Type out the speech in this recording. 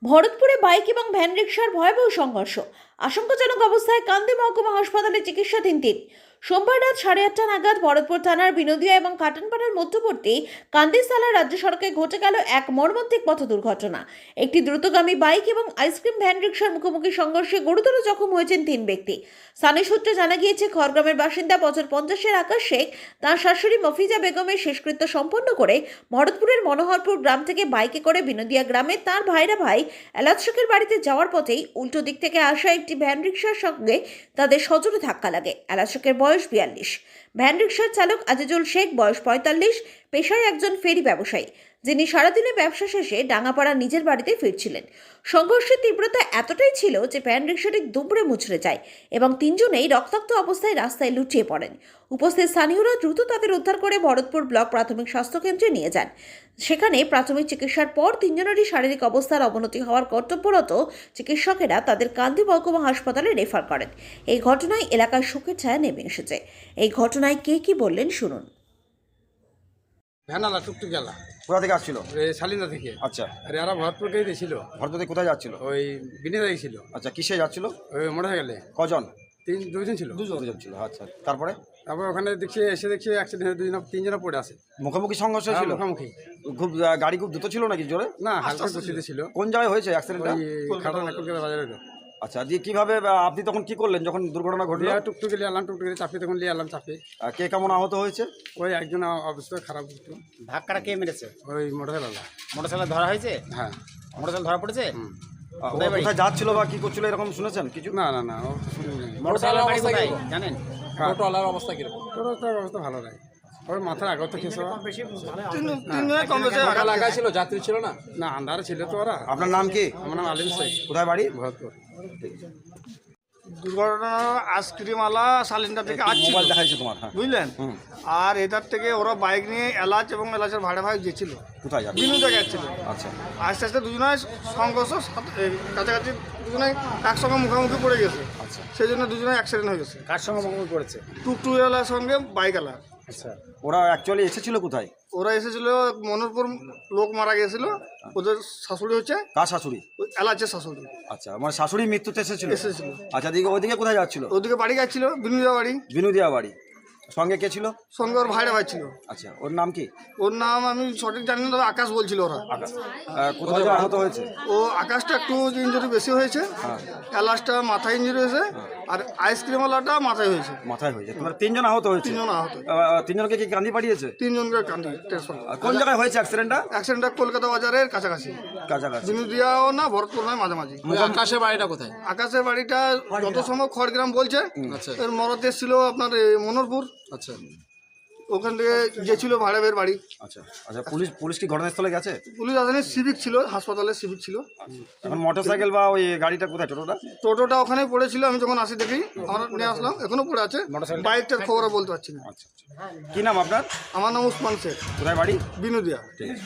ভরতপুরে bike এবং van রিকশার ভয়াবহ সংঘর্ষ। আশঙ্কাজনক অবস্থায় কান্দি মহকুমা হাসপাতালে চিকিৎসাধীন তিন। সোমবার রাত 8:30 নাগাদ ভরতপুর থানার বিনোদিয়া এবং কাটানপাড়ার মধ্যবর্তী কান্দিসালা রাজ্য সড়কে ঘটে গেল এক মর্মান্তিক পথ দুর্ঘটনা। একটি দ্রুতগামী বাইক এবং আইসক্রিম ভ্যান রিকশার মুখোমুখি সংঘর্ষে গুরুতর জখম হয়েছেন তিন ব্যক্তি। স্থানীয় সূত্রে জানা গিয়েছে, খড়গ্রামের বাসিন্দা বছর 50-এর আকাশ শেখ তাঁর শাশুড়ি মফিজা বেগমের শেষকৃত্য সম্পন্ন করে ভরতপুরের মনোহরপুর গ্রাম থেকে বাইকে করে বিনোদিয়া গ্রামে তার ভাই এলাচ শেখের বাড়িতে যাওয়ার পথেই উল্টো দিক থেকে আসা একটি ভ্যান রিকশার সঙ্গে তাদের সজোরে ধাক্কা লাগে। এলাচ শেখের বয়স 42। ভ্যান রিকশার চালক আজিজুল শেখ বয়স 45, পেশায় একজন ফেরি ব্যবসায়ী, যিনি সারাদিনে ব্যবসা শেষে ডাঙ্গাপাড়া নিজের বাড়িতে ফিরছিলেন। সংঘর্ষের তীব্রতা এতটাই ছিল যে ভ্যান রিকশাটি দুমড়ে মুচড়ে যায় এবং তিনজনেই রক্তাক্ত অবস্থায় রাস্তায় লুটিয়ে পড়েন। উপস্থিত স্থানীয়রা দ্রুত তাদের উদ্ধার করে ভরতপুর ব্লক প্রাথমিক স্বাস্থ্যকেন্দ্রে নিয়ে যান। সেখানে প্রাথমিক চিকিৎসার পর তিনজনেরই শারীরিক অবস্থার অবনতি হওয়ার কর্তব্যরত চিকিৎসকেরা তাদের কান্দি মহকুমা হাসপাতালে রেফার করেন। এই ঘটনায় এলাকায় শোকের ছায়া নেমে এসেছে। এই ঘটনায় কে কি বললেন শুনুন। ভ্যানালা টুকটুক গেলা কোথা থেকে আসছিল? শালিন্দা থেকে। আচ্ছা, আর এরা ভরতপুর গেই ছিল, ভরতপুর থেকে কোথায় যাচ্ছিল? ওই বিনিদা ছিল। আচ্ছা, কিসে যাচ্ছিল? ওই মোটর সাইকেলে কজন? দুজন ছিল। দুজন ছিল। আচ্ছা, তারপরে তারপর ওখানে দেখছি অ্যাক্সিডেন্ট তিনজনে পড়ে আছে। মুখোমুখি সংঘর্ষ ছিল? মুখোমুখি। খুব গাড়ি খুব দ্রুত ছিল নাকি জোরে? না, হালকা গতিতে ছিল। কোন জায়গায় হয়েছে অ্যাক্সিডেন্টটা? ওই খাটানা কলকাতা বাজারে। আচ্ছা, দিয়ে কিভাবে আপনি তখন কি করলেন যখন দুর্ঘটনা ঘটলো? টুকটুকে নিয়ে এলাম, টুকটুকে চাপিয়ে তখন নিয়ে এলাম চাপিয়ে। কে কেমন আহত হয়েছে? ওই একজন অবস্থা খারাপ হতো। ধাক্কাটা কে মেরেছে? ওই মোটরসাইকেল। মোটরসাইকেল ধরা হয়েছে? হ্যাঁ, মোটরসাইকেল ধরা পড়েছে? কোথায় যাচ্ছিল বা কি করছিল এরকম শুনেছেন কিছু? না না না, ও শুনিনি। মোটরসাইকেলের বাড়ি কোথায় জানেন? টোটোওয়ালার অবস্থা কিরকম? টোটোর অবস্থা ভালো নাই। ওর মাথার আগত খেয়েছে। ছিল, যাত্রী ছিল না? না, আন্ধারে ছিল তো ওরা। আপনার নাম কি? আমার নাম আলিম শেখ। কোথায় বাড়ি? ভরতপুর। দুর্ঘটনা আইসক্রিমওয়ালা শালিন্দা থেকে আসছিল, মোবাইল দেখাইছে তোমার? হ্যাঁ, বুঝলেন? আর এটার থেকে ওরা বাইক নিয়ে এলাচ এবং এলাচের ভাড়া ভাই গেছিল, কোথায় যাবে? বিনুদা গেছিল। আচ্ছা, আস্তে আস্তে দুজনে সংঘর্ষ, কাছাকাছি দুজনে একসঙ্গে মুখোমুখি পড়ে গেছে। আচ্ছা, সেই জন্য দুজনে অ্যাক্সিডেন্ট হয়ে গেছে। কার সঙ্গে মুখোমুখি পড়েছে? টুকটুকওয়ালার সঙ্গে বাইকওয়ালা। আচ্ছা, ওরা অ্যাকচুয়ালি এসেছিল কোথায়? ওরা এসেছিল মনোরপুর, লোক মারা গেছিল, ওদের শাশুড়ি হচ্ছে কার শাশুড়ি? ওই এলাচের শাশুড়ি আচ্ছা, মানে শাশুড়ি মৃত্যুতে এসেছিল? এসেছিল। আচ্ছা, ওইদিকে কোথায় যাচ্ছিল? ওদিকে বাড়ি যাচ্ছিল, বিনুদা বাড়ি। বিনোদিয়া বাড়ি। সঙ্গে কে ছিল? সঙ্গে ওর ভাইরা ভাই ছিল। আচ্ছা, ওর নাম কি? ওর নাম আমি সঠিক জানি না, তবে আকাশ বলছিল ওরা। কোথায় আহত হয়েছে? ও আকাশটা একটু ইঞ্জুরি বেশি হয়েছে, এলাচটা মাথায় ইঞ্জুরি হয়েছে, আর আইসক্রিমওয়ালাটা মাথায় হয়েছে। মাথায় হয়েছে। তোমার তিনজন আহত হয়েছে? তিনজন আহত। তিনজনকে কি কান্দি পাঠিয়েছে? তিনজনকে কান্দি ট্রান্সফার। কোন জায়গায় হয়েছে অ্যাক্সিডেন্টটা? অ্যাক্সিডেন্টটা কলকাতা বাজারের কাছাকাছি, কাছাকাছি। বিনুদিয়াও না, ভরতপুর নয়, মাঝামাঝি। আকাশের বাড়িটা কোথায়? আকাশের বাড়িটা যত সম্ভব খড়গ্রাম বলছে। আচ্ছা এর মরতে ছিল আপনার মনোরপুর, আচ্ছা। ওখান থেকে গেছিল ভাড়াবের বাড়ি। আচ্ছা আচ্ছা, পুলিশ কি ঘটনাস্থলে গেছে? পুলিশ আসেনি, সিভিক ছিল, হাসপাতালে সিভিক ছিল। এখন মোটরসাইকেল বা ওই গাড়িটা কোথায়? টোটোটা? টোটোটা ওখানেই পড়েছিল, আমি যখন আসি দেখি, আমরা নিয়ে আসলাম, এখনো পড়ে আছে। বাইকটার খবর বলতে পারছি না। আচ্ছা, কি নাম আপনার? আমার নাম উসমান শেখ, কোথায় বাড়ি? বিনুদিয়া। ঠিক আছে।